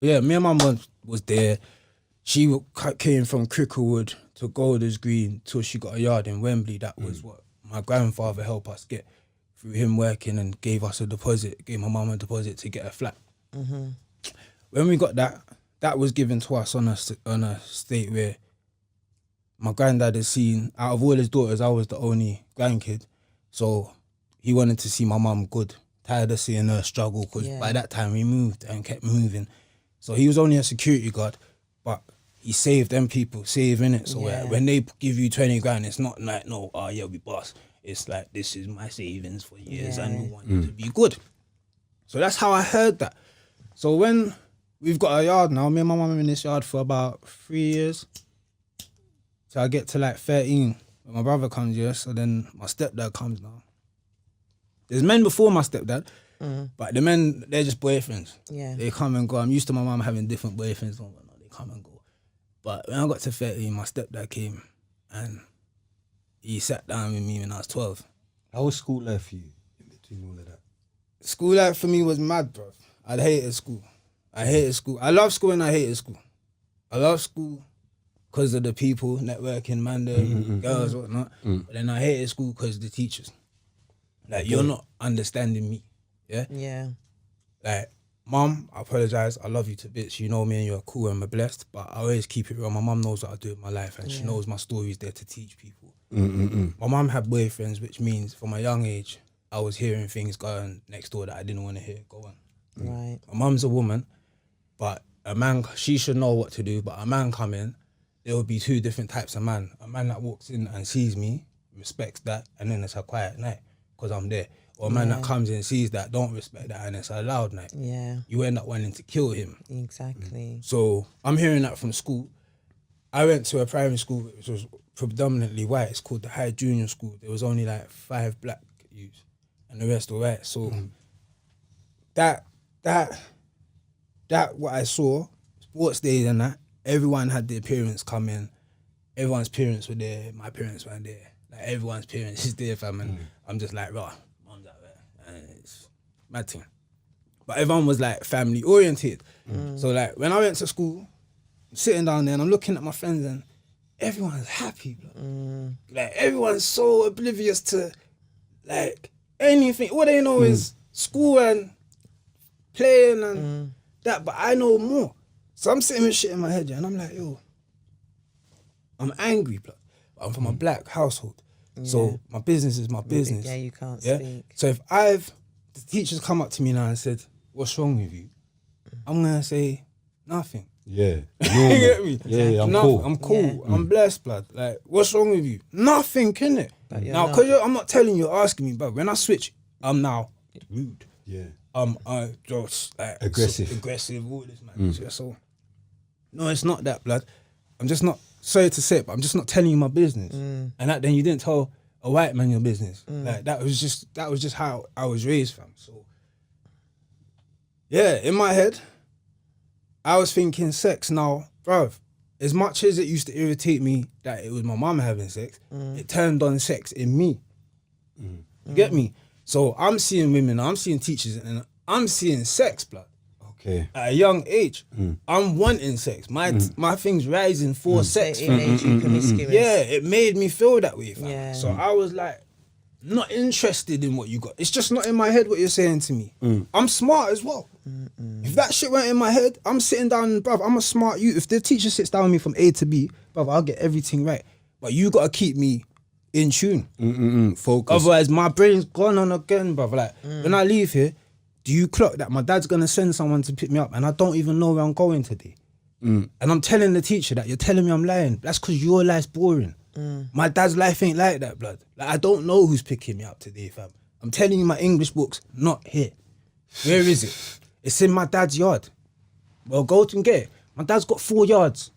Yeah, me and my mum was there. She came from Cricklewood to Golders Green till she got a yard in Wembley. That was what my grandfather helped us get through him working and gave us a deposit, gave my mum a deposit to get a flat. When we got that, that was given to us on a state where my granddad has seen, out of all his daughters, I was the only grandkid. So he wanted to see my mum good, tired of seeing her struggle, because by that time we moved and kept moving. So he was only a security guard, but he saved them people, saving it. So when they give you 20 grand, it's not like, no, oh yeah, we boss. It's like, this is my savings for years and we want you to be good. So that's how I heard that. So when we've got a yard now, me and my mum are in this yard for about 3 years. So I get to like 13 when my brother comes here. So then my stepdad comes now. There's men before my stepdad, but the men, they're just boyfriends. Yeah. They come and go. I'm used to my mum having different boyfriends and whatnot. They come and go. But when I got to 13, my stepdad came and he sat down with me when I was 12. How was school life for you in between all of that? School life for me was mad, bro. I hated school. I love school and I hated school. I love school because of the people, networking, man, girls, whatnot. But then I hated school because of the teachers. Like, you're not understanding me, yeah? Yeah. Like, Mum, I apologise, I love you to bits. You know me and you're cool and we're blessed, but I always keep it real. My mum knows what I do in my life and she knows my story is there to teach people. My mum had boyfriends, which means from a young age, I was hearing things going next door that I didn't want to hear go on. Right. My mum's a woman, but a man, she should know what to do, but a man come in, there will be two different types of man. A man that walks in and sees me, respects that, and then it's a quiet night because I'm there. Or a man that comes in, sees that, don't respect that, and it's a loud night. Yeah. You end up wanting to kill him. Exactly. So I'm hearing that from school. I went to a primary school which was predominantly white. It's called the High Junior School. There was only like 5 black youths and the rest were white. So that what I saw, sports days and that, everyone had their parents come in. Everyone's parents were there. My parents weren't there. Like, everyone's parents is there, fam. And I'm just like, raw. It's mad thing. But everyone was like family oriented. So like when I went to school, I'm sitting down there and I'm looking at my friends and everyone's happy, bro. Like, everyone's so oblivious to like anything. All they know is school and playing and that, but I know more. So I'm sitting with shit in my head, and I'm like, yo, I'm angry, bro. But I'm from a black household. So my business is my business. Yeah, you can't speak. So if the teachers come up to me now and said, what's wrong with you? I'm going to say, nothing. Yeah. You get me? Yeah, I'm cool. I'm cool. I'm blessed, blood. Like, what's wrong with you? Nothing, innit? Now, because I'm not telling you, asking me, but when I switch, I'm now rude. Yeah. I'm just like aggressive, all this, man. So, no, it's not that, blood. I'm just not, sorry to say it, but I'm just not telling you my business. And that then you didn't tell a white man your business. Like, that was just how I was raised, fam. So, yeah, in my head, I was thinking sex. Now, bruv, as much as it used to irritate me that it was my mum having sex, it turned on sex in me. You get me? So I'm seeing women, I'm seeing teachers, and I'm seeing sex, blood. Okay. At a young age, I'm wanting sex. My thing's rising for sex. It made you promiscuous. Yeah, it made me feel that way, fam. Yeah. So I was like, not interested in what you got. It's just not in my head what you're saying to me. I'm smart as well. If that shit went in my head, I'm sitting down, bruv, I'm a smart youth. If the teacher sits down with me from A to B, bruv, I'll get everything right. But you gotta keep me in tune. Focus. Otherwise, my brain's gone on again, bruv. Like, when I leave here, do you clock that my dad's gonna send someone to pick me up and I don't even know where I'm going today? And I'm telling the teacher that you're telling me I'm lying. That's because your life's boring. My dad's life ain't like that, blood. Like, I don't know who's picking me up today, fam. I'm telling you, my English book's not here. Where is it? It's in my dad's yard. Well, go and get it. My dad's got 4 yards.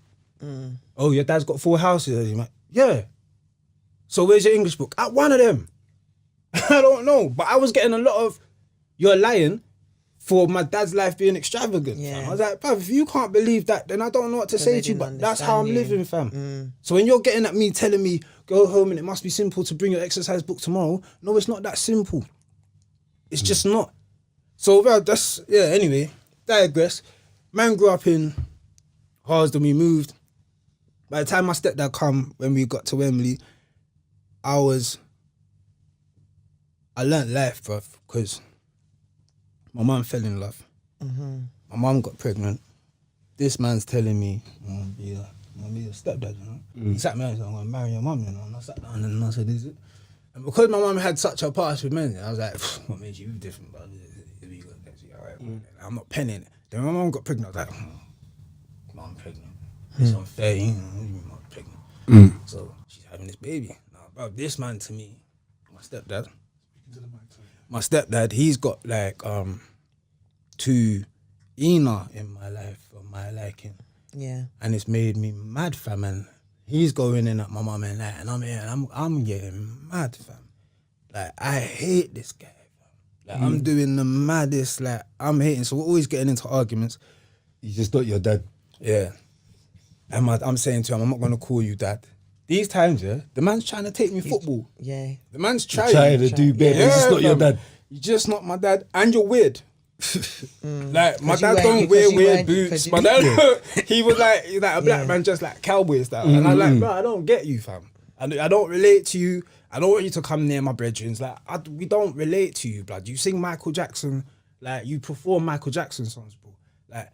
Oh, your dad's got 4 houses? Yeah. So where's your English book? At one of them. I don't know. But I was getting a lot of, you're lying for my dad's life being extravagant. Fam. I was like, bruv, if you can't believe that, then I don't know what to say to you, but that's how I'm living, fam. So when you're getting at me, telling me, go home and it must be simple to bring your exercise book tomorrow, no, it's not that simple. It's just not. So, bro, that's, yeah, anyway, digress. man grew up in Harsden, we moved. By the time my stepdad come, when we got to Wembley, I learnt life, bruv, because my mum fell in love. My mum got pregnant. This man's telling me, I'm gonna be a stepdad, you know. He sat me down and said, I'm gonna marry your mum, you know. And I sat down and I said, is it? And because my mum had such a past with men, I was like, what made you different, bro? All right, I'm not penning it. Then my mum got pregnant, I was like, mum pregnant. It's unfair, you know, mum pregnant. So she's having this baby. Now, bro, this man to me, my stepdad, he's got like 2 Ina in my life, of my liking. Yeah. And it's made me mad, fam. And he's going in at my mum and that, and I'm here, and I'm getting mad, fam. Like, I hate this guy, fam. Like, I'm doing the maddest, like, I'm hating. So we're always getting into arguments. You just thought your dad. Yeah. And I'm saying to him, I'm not going to call you dad. These times, yeah, the man's trying to take me football. Yeah. The man's Trying trying. to do better. Yeah, It's just not your fam. dad. You're just not my dad, and you're weird. Like, my 'Cause you dad weren't- don't because wear you weird weren't- boots. because you- My dad, he was like a black Yeah. man, just like cowboy style. And I'm like, bro, I don't get you, fam. I don't relate to you. I don't want you to come near my brethren. Like, we don't relate to you, blood. You sing Michael Jackson, like, you perform Michael Jackson songs, bro. Like,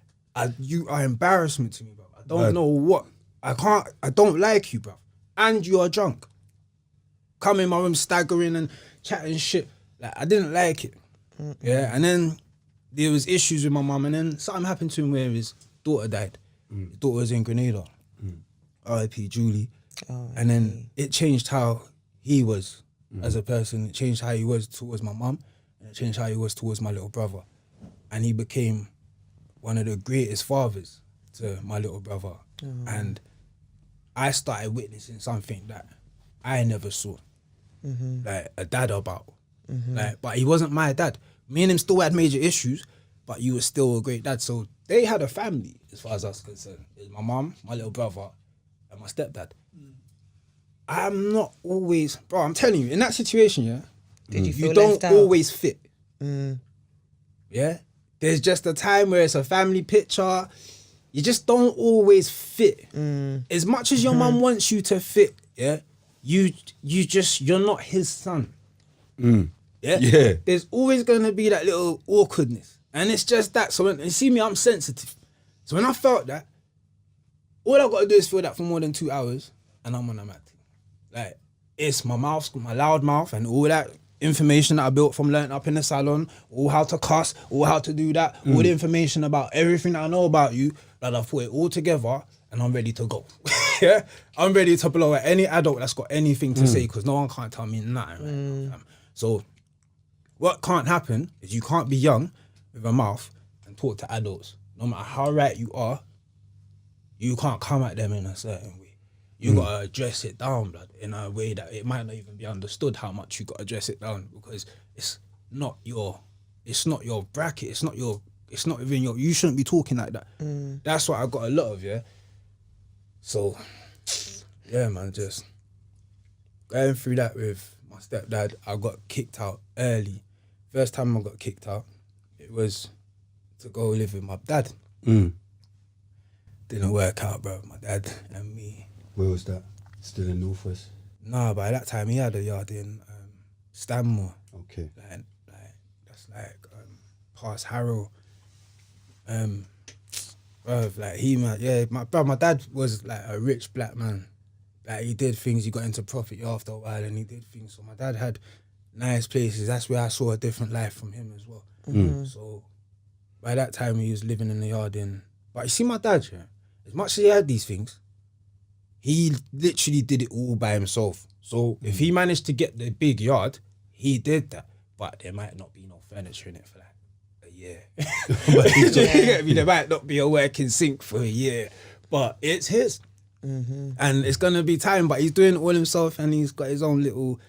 you are embarrassment to me, bro. I don't know what. I don't like you, bro. And you are drunk. Come in my room staggering and chatting shit. Like, I didn't like it. Yeah, and then there was issues with my mum, and then something happened to him where his daughter died. His daughter was in Grenada. R.I.P. Julie. And then it changed how he was as a person. It changed how he was towards my mum, and it changed how he was towards my little brother. And he became one of the greatest fathers to my little brother. And I started witnessing something that I never saw, like a dad about. Like, but he wasn't my dad. Me and him still had major issues, but you were still a great dad. So they had a family, as far as I was concerned. It was my mum, my little brother, and my stepdad. I'm not always, bro. I'm telling you, in that situation, yeah, Did you feel you don't left out? always fit. Yeah, there's just a time where it's a family picture. You just don't always fit. As much as your mum wants you to fit, yeah, you're not his son. Yeah? Yeah. There's always gonna be that little awkwardness. And it's just that. So when you see me, I'm sensitive. So when I felt that, all I gotta do is feel that for more than 2 hours, and I'm on a mat. Like, it's my mouth, my loud mouth, and all that information that I built from learning up in the salon, all how to cuss, all how to do that, all the information about everything that I know about you, that I've put it all together, and I'm ready to go. Yeah? I'm ready to blow at any adult that's got anything to say, because no one can't tell me nothing right now, fam. So what can't happen is you can't be young with a mouth and talk to adults. No matter how right you are, you can't come at them in a certain way. You gotta address it down, blood, in a way that it might not even be understood how much you gotta address it down, because it's not your bracket. It's not even your. You shouldn't be talking like that. That's what I got a lot of, yeah. So, yeah, man, just going through that with my stepdad. I got kicked out early. First time I got kicked out, it was to go live with my dad. Didn't work out, bro. My dad and me. Where was that? Still in Northwest? Nah, by that time he had a yard in Stanmore. Okay. Like that's like past Harrow. Bro, like my dad was like a rich black man. Like, he did things, he got into property after a while, and he did things. So my dad had nice places. That's where I saw a different life from him as well. So by that time he was living in the yard but you see my dad, yeah, as much as he had these things, he literally did it all by himself. So if he managed to get the big yard, he did that. But there might not be no furniture in it for like a year. You get me? There might not be a working sink for a year, but it's his. And it's gonna be time, but he's doing it all himself, and he's got his own little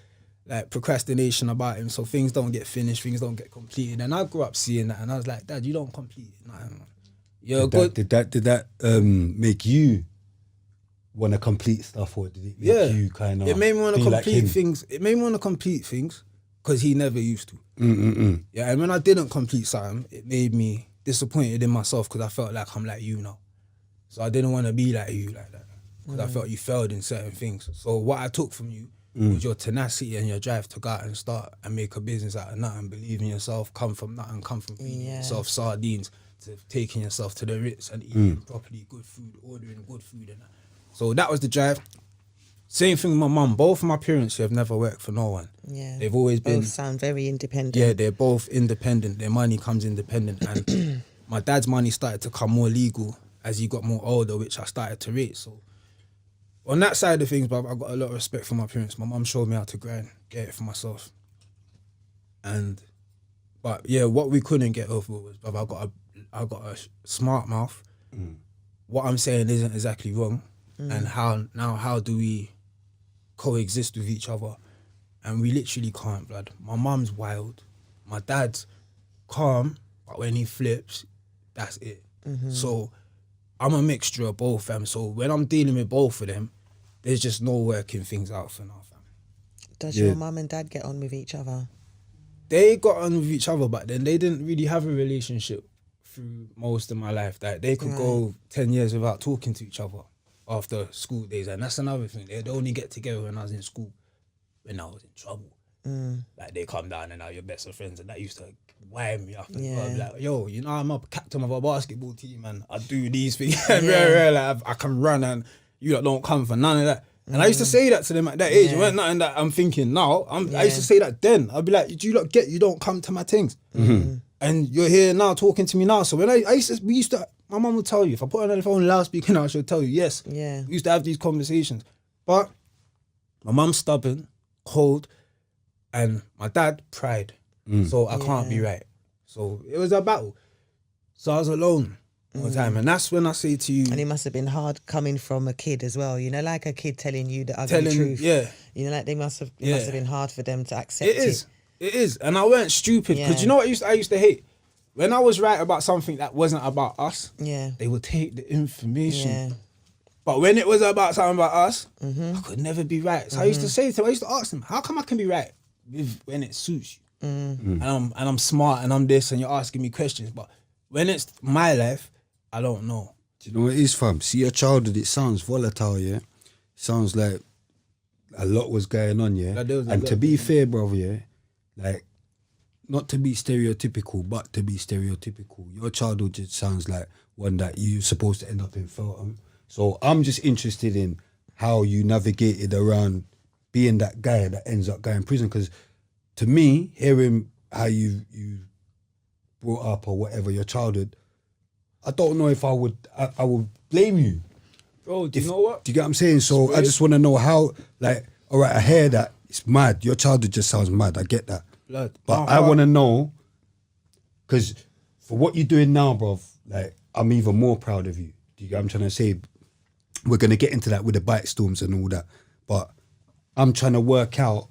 like procrastination about him. So things don't get finished, things don't get completed. And I grew up seeing that, and I was like, Dad, you don't complete it. Nah, man. You're good. Did that make you want to complete stuff, or did it make you kind of? It made me want to be like complete him? things. It made me want to complete things because he never used to. Yeah, and when I didn't complete something, it made me disappointed in myself because I felt like I'm like you now. So I didn't want to be like you like that because I felt you failed in certain things. So what I took from you was your tenacity and your drive to go out and start and make a business out of nothing, believe in yourself, come from nothing, come from feeding yourself sardines to taking yourself to the Ritz and eating properly good food, ordering good food and that. So that was the drive. Same thing with my mum. Both of my parents have never worked for no one. Yeah. They've always been... Both sound very independent. Yeah, they're both independent. Their money comes independent. And my dad's money started to come more legal as he got more older, which I started to rate. So on that side of things, bruv, I got a lot of respect for my parents. My mum showed me how to grind, get it for myself. But yeah, what we couldn't get over was, bruv, I got a smart mouth. What I'm saying isn't exactly wrong. And how do we coexist with each other? And we literally can't, blood. My mum's wild. My dad's calm, but when he flips, that's it. So I'm a mixture of both, fam. So when I'm dealing with both of them, there's just no working things out for now, fam. Does your mum and dad get on with each other? They got on with each other, but then they didn't really have a relationship through most of my life. Like they could go 10 years without talking to each other after school days, and that's another thing. They'd only get together when I was in school, when I was in trouble. Like they come down and now you're best of friends, and that used to wind me up. And like, yo, you know, I'm a captain of a basketball team and I do these things. Like I can run and you lot don't come for none of that. And I used to say that to them at that age. It weren't nothing that I'm thinking now. I used to say that then. I'd be like, do you lot get you don't come to my things? And you're here now talking to me now. So when my mum would tell you, if I put on the phone loudspeaker now, she'll tell you, yes. Yeah. We used to have these conversations. But my mum's stubborn, cold, and my dad, pride. So I can't be right. So it was a battle. So I was alone all the time. And that's when I say to you... And it must have been hard coming from a kid as well, you know, like a kid telling you the ugly truth. Yeah. You know, like it must have been hard for them to accept it. It is. And I weren't stupid. Because you know what I used to hate? When I was right about something that wasn't about us, they would take the information. Yeah. But when it was about something about us, I could never be right. So I used to say to them, I used to ask them, how come I can be right when it suits you? And I'm smart and I'm this and you're asking me questions. But when it's my life, I don't know. Do you know what it is, fam? See, your childhood, it sounds volatile, yeah? It sounds like a lot was going on, yeah? And to be fair, brother, yeah? Like, not to be stereotypical, but to be stereotypical. Your childhood just sounds like one that you're supposed to end up in Feltham. So I'm just interested in how you navigated around being that guy that ends up going to prison. Because to me, hearing how you brought up or whatever, your childhood, I don't know if I would blame you. Bro, do you know what? Do you get what I'm saying? So I just want to know how, like, all right, I hear that. It's mad. Your childhood just sounds mad. I get that. Blood. But I want to know, because for what you're doing now, bruv, like, I'm even more proud of you. Do you get what I'm trying to say? We're going to get into that with the bite storms and all that. But I'm trying to work out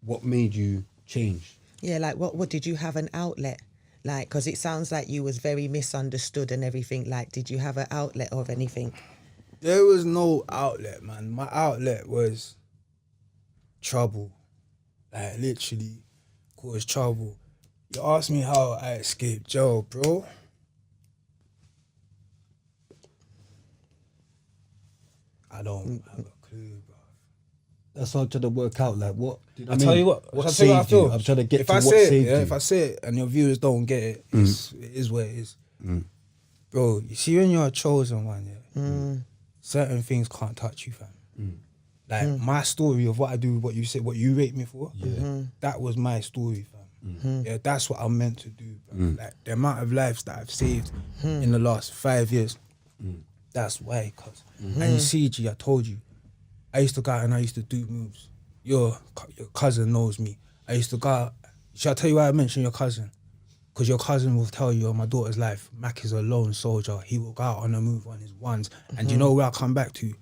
what made you change. Yeah, like what did you have an outlet? Like, because it sounds like you was very misunderstood and everything. Like, did you have an outlet of anything? There was no outlet, man. My outlet was trouble. Like, literally caused trouble. You asked me how I escaped jail, bro. I don't have a clue, bro. That's what I'm trying to work out. Like, what? I'll tell you what saved you? I'm trying to get if to I what say saved it, you. If I say it and your viewers don't get it, it is what it is. Bro, you see when you're a chosen one, certain things can't touch you, fam. Like my story of what I do, what you said, what you rate me for, that was my story, fam. Yeah, that's what I'm meant to do, bro. Like the amount of lives that I've saved in the last 5 years, that's why, cuz. And you see, G, I told you, I used to go out and I used to do moves. Your cousin knows me. I used to go out. Shall I tell you why I mentioned your cousin? Because your cousin will tell you on my daughter's life, Mac is a lone soldier. He will go out on a move on his ones. And you know where I come back to?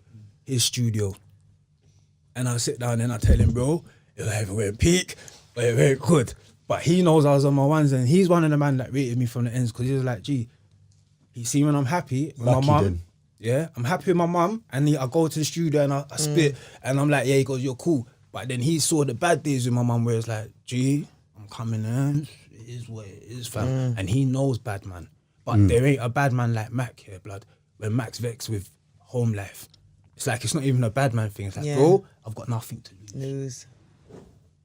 His studio. And I sit down and I tell him, bro, it either went peak or it went good. But he knows I was on my ones, and he's one of the man that rated me from the ends, because he was like, gee, he see when I'm happy with Lucky my mum. then. Yeah, I'm happy with my mum, and I go to the studio and I spit, and I'm like, yeah, he goes, you're cool. But then he saw the bad days with my mum where it's like, gee, I'm coming in, it is what it is, fam. And he knows bad, man. But there ain't a bad man like Mac here, blood. When Mac's vexed with home life, it's like, it's not even a bad man thing. It's like, bro, I've got nothing to lose.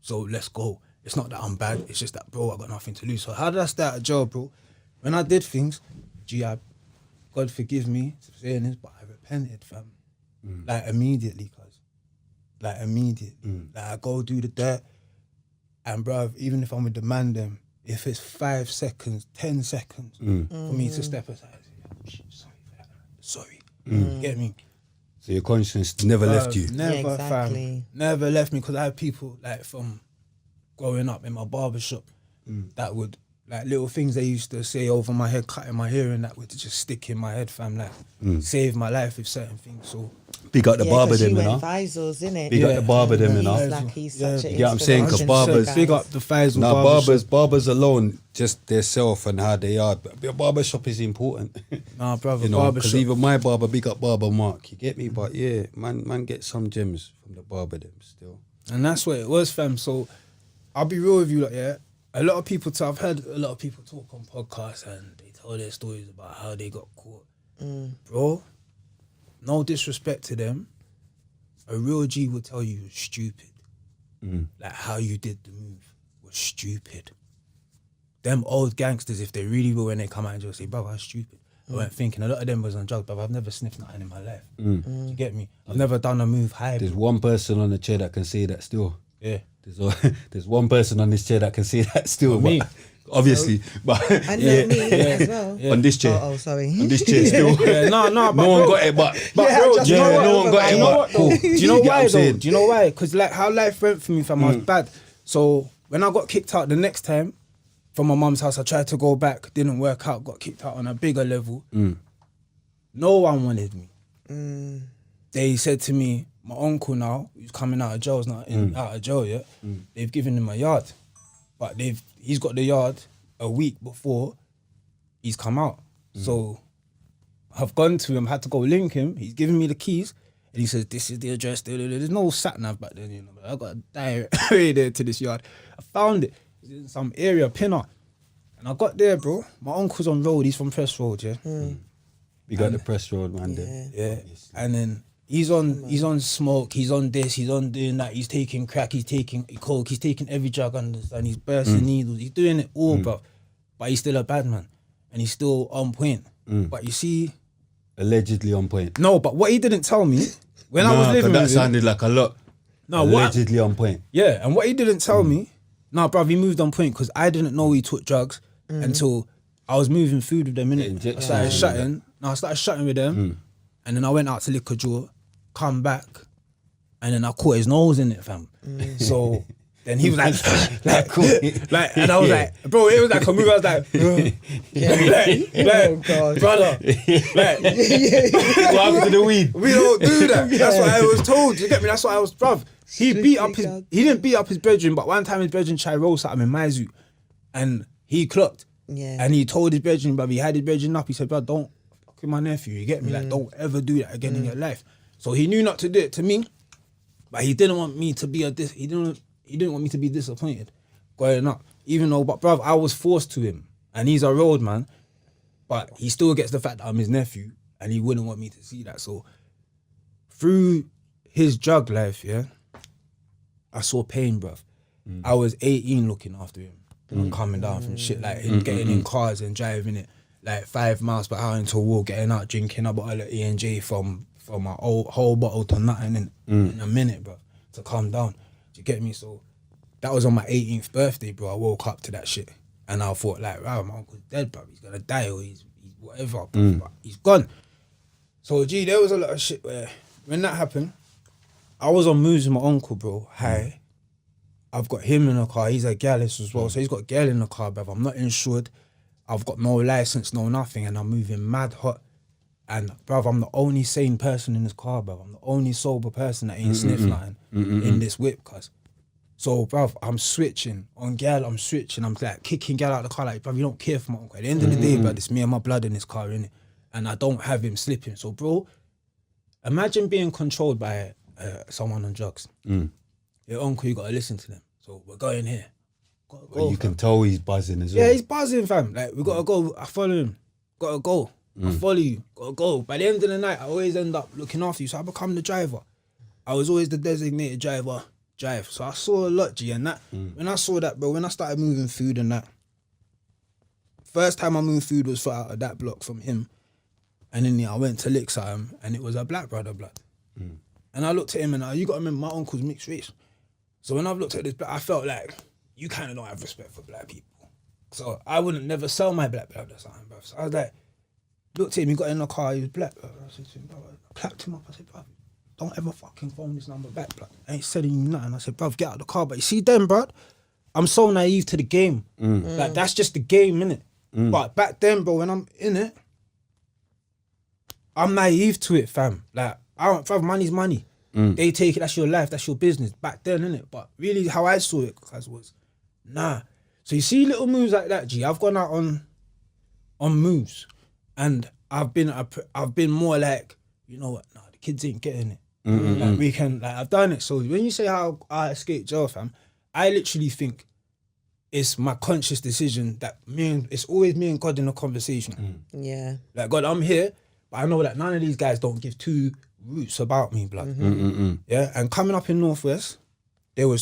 So let's go. It's not that I'm bad. It's just that, bro, I got nothing to lose. So how did I start at jail, bro? When I did things, God forgive me for saying this, but I repented, fam. Like immediately, cuz. Like immediately. Like I go do the dirt, and bruv, even if I'm with the man them, if it's 5 seconds, 10 seconds for me to step aside, sorry. You get me? So your conscience never left you? Never, fam. Never left me, because I had people like from growing up in my barbershop that would, like little things they used to say over my head, cutting my hair, and that would just stick in my head, fam, like save my life with certain things. So big up the barber them, you know. Faisals, innit? Big up the barber them, you know. He's such an you get what I'm saying? Because barbers, big up the Faisal. Now barbers alone, just their self and how they are. But a barber shop is important. Nah, brother, you know, barber because shop. even my barber, big up Barber Mark, you get me? But yeah, man get some gems from the barber them still. And that's what it was, fam. So I'll be real with you, like, yeah. A lot of people, I've heard a lot of people talk on podcasts and they tell their stories about how they got caught. Bro, no disrespect to them, a real G would tell you you're stupid. Like how you did the move was stupid. Them old gangsters, if they really will, when they come out and just say, brother, I'm stupid. I weren't thinking, a lot of them was on drugs, but I've never sniffed nothing in my life. Do you get me? I've never done a move high. There's one person on the chair that can say that still. Yeah. There's one person on this chair that can say that still. Me. Obviously. But and me as well. Yeah. On this chair. Oh, sorry. On this chair still. No, no one got it, but bro, no one got it, but cool. Do you know why though? Do you know why? Because like how life went for me, fam, I was bad. So when I got kicked out the next time from my mum's house, I tried to go back, didn't work out, got kicked out on a bigger level. No one wanted me. They said to me, my uncle now, who's coming out of jail, out of jail yet, they've given him a yard. But he's got the yard a week before he's come out. So I've gone to him, had to go link him. He's giving me the keys. And he says, this is the address. There's no sat-nav back then, you know. I got a direct way there to this yard. I found it. It's in some area, Pinner. And I got there, bro. My uncle's on road. He's from Press Road, yeah. We got the Press Road, man. Yeah. And then he's on smoke. He's on this. He's on doing that. He's taking crack. He's taking coke. He's taking every drug and he's bursting needles. He's doing it all, bro. But he's still a bad man. And he's still on point. But you see... Allegedly on point. No, but what he didn't tell me, when I was living with him... that sounded like a lot. No, allegedly on point. Yeah, and what he didn't tell me... No, bruv, he moved on point because I didn't know he took drugs until I was moving food with them, innit? I started shutting. I started shutting with them. And then I went out to liquor drawer, come back, and then I caught his nose in it, fam. So... Then he was like, and I was like, bro, it was like a movie. I was like, oh God, brother, what happened to the weed? We don't do that. That's what I was told. You get me? That's what I was, bruv. He didn't beat up his brethren, but one time his brethren tried roll something in my zoo, and he clocked. Yeah. And he told his brethren, bruv, he had his brethren up. He said, bro, don't fuck with my nephew. You get me? Like, don't ever do that again in your life. So he knew not to do it to me, but he didn't want me to be He didn't want me to be disappointed growing up. Even though, but bruv, I was forced to him. And he's a road man. But he still gets the fact that I'm his nephew. And he wouldn't want me to see that. So, through his drug life, yeah, I saw pain, bruv. I was 18 looking after him. And coming down from shit like him getting in cars and driving it like 5 miles per hour into a wall, getting out, drinking a bottle of E&J from a whole bottle to nothing in a minute, bruv, to calm down. You get me? So that was on my 18th birthday, bro. I woke up to that shit and I thought like, wow, my uncle's dead, bro. He's gonna die or he's whatever, bro. But he's gone. So G, there was a lot of shit where when that happened, I was on moves with my uncle, bro. Hi. I've got him in the car. He's a gallus as well. So he's got a girl in the car, bro. I'm not insured. I've got no license, no nothing, and I'm moving mad hot. And bruv, I'm the only sane person in this car, bruv. I'm the only sober person that ain't sniffed nothing in this whip, cuz. So, bruv, I'm switching. On gal, I'm switching. I'm like kicking gal out of the car like, bruv, you don't care for my uncle. At the end of the day, bruv, it's me and my blood in this car, innit? And I don't have him slipping. So, bro, imagine being controlled by someone on drugs. Your uncle, you gotta listen to them. So, we're going here. Well, you can tell he's buzzing as well. Yeah, he's buzzing, fam. Like, we gotta go. I follow him. gotta go. I follow you, gotta go. By the end of the night, I always end up looking after you. So I become the driver. I was always the designated driver, drive. So I saw a lot, G, and that, when I saw that, bro, when I started moving food and that, first time I moved food was out of that block from him. And then I went to Licks at him, and it was a black brother blood. And I looked at him and you got to remember, my uncle's mixed race. So when I've looked at this black, I felt like, you kind of don't have respect for black people. So I wouldn't never sell my black blood or something, bro. So I was like, looked at him, he got in the car, he was black, bro. I said to him, bro, I clapped him up, I said, bro, don't ever fucking phone this number back, bro. I ain't selling you nothing. I said, bro, get out of the car. But you see them, bro, I'm so naive to the game. Like, that's just the game, innit? But back then, bro, when I'm in it, I'm naive to it, fam. Like, fam, money's money. They take it, that's your life, that's your business. Back then, innit? But really, how I saw it, guys, was, nah. So you see little moves like that, G. I've gone out on moves, and I've been more like, you know what? Nah, the kids ain't getting it. Like we can, like I've done it. So when you say how I escaped jail, fam, I literally think it's my conscious decision that it's always me and God in a conversation. Yeah. Like, God, I'm here, but I know that none of these guys don't give two roots about me, blood. Yeah, and coming up in Northwest, there was